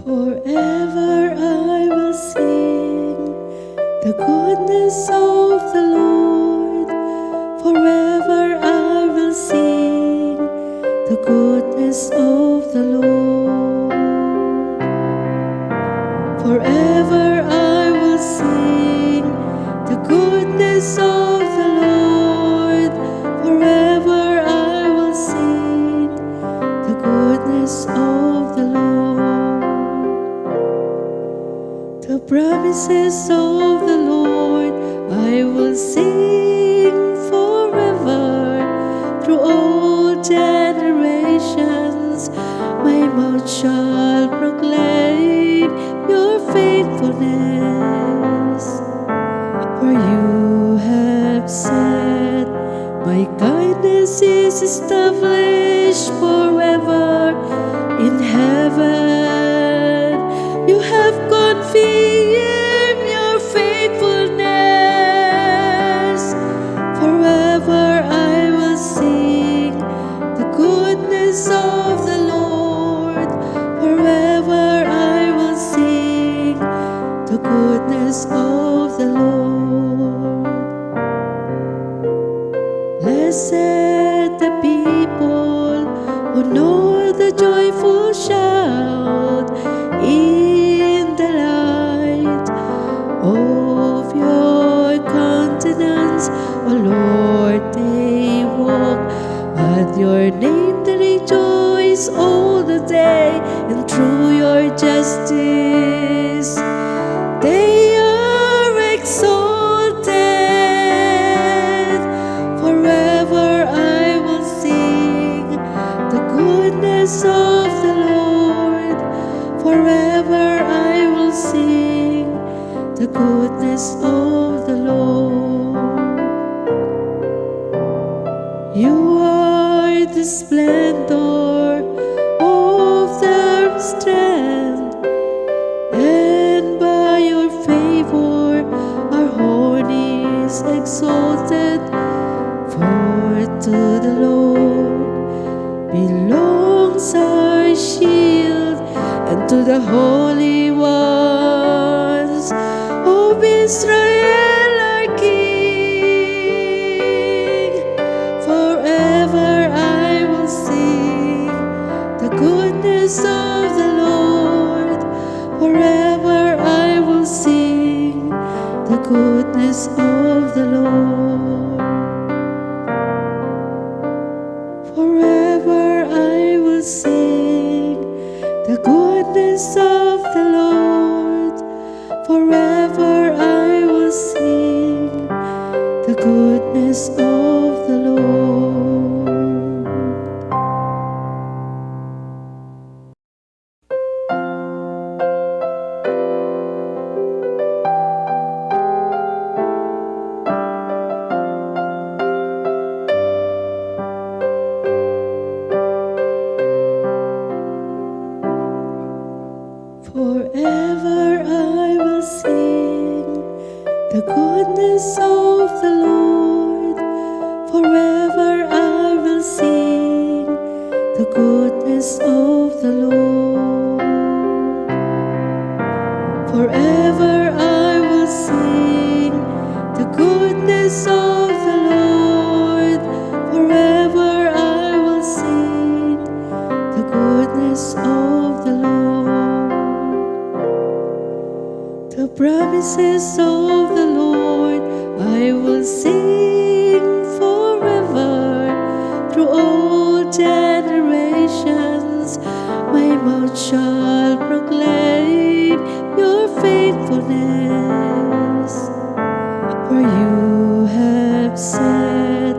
Forever I will sing the goodness of the Lord. Forever I will sing the goodness of the Lord. Forever I will sing the goodness of the Lord. Forever I will sing the goodness of the Lord. The promises of the Lord I will sing forever through all generations. My mouth shall proclaim your faithfulness. For you have said, my kindness is established forever in heaven. You have confirmed your faithfulness. Forever I will sing the goodness of the Lord. Forever I will sing the goodness of the Lord. Blessed the people who know the joyful shout in the light of your countenance. O Lord, they walk at your name, they rejoice all the day, and through your justice they are exalted. Forever I will sing the goodness of the Lord. Forever I will sing the goodness of the Lord. You are the splendor of their strength, and by your favor our horn is exalted. For to the Lord belongs our shield, and to the holy ones of Israel our King. Forever I will sing the goodness of the Lord. Forever I will sing the goodness of the Lord. Forever I will sing the goodness of the Lord. Forever I will sing the goodness of the Lord. Forever I will sing the goodness of the Lord. Forever I will sing the goodness of the Lord. Forever I will sing the goodness of the Lord. Forever I will sing the goodness of the Lord. The promises of the Lord I will sing forever through all generations. My mouth shall proclaim your faithfulness. For you have said,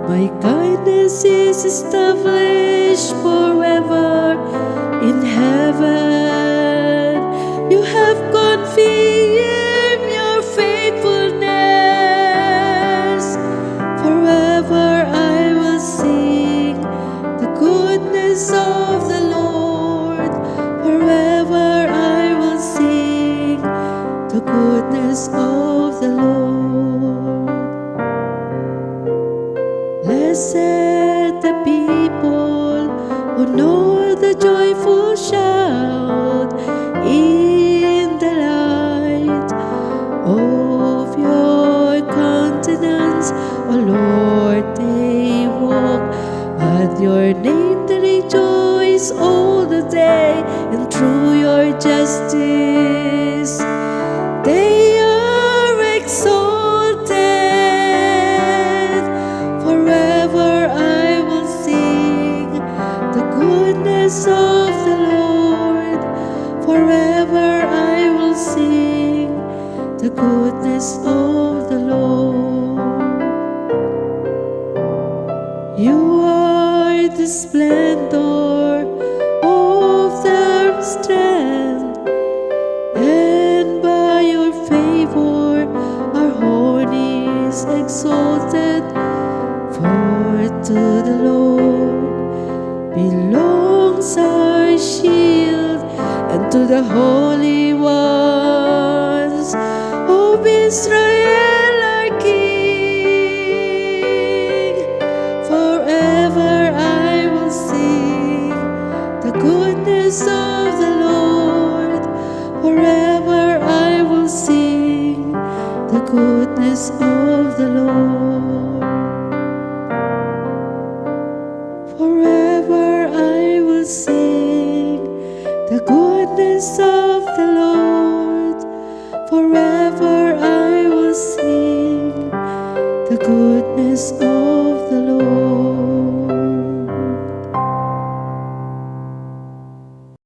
my kindness is established forever in heaven. You have confirmed your faithfulness. Forever I will sing the goodness of the Lord. Forever I will sing the goodness of the Lord. Blessed the people who know the joyful shout through your justice they are exalted. Forever I will sing the goodness of the Lord. Forever I will sing the goodness of the Lord. You are the splendor of their strength, and by your favor our horn is exalted. For to the Lord belongs our shield, and to the holy ones of Israel our King. Forever I will sing the goodness of the Lord. Forever I will sing the goodness of the Lord. Forever I will sing the goodness of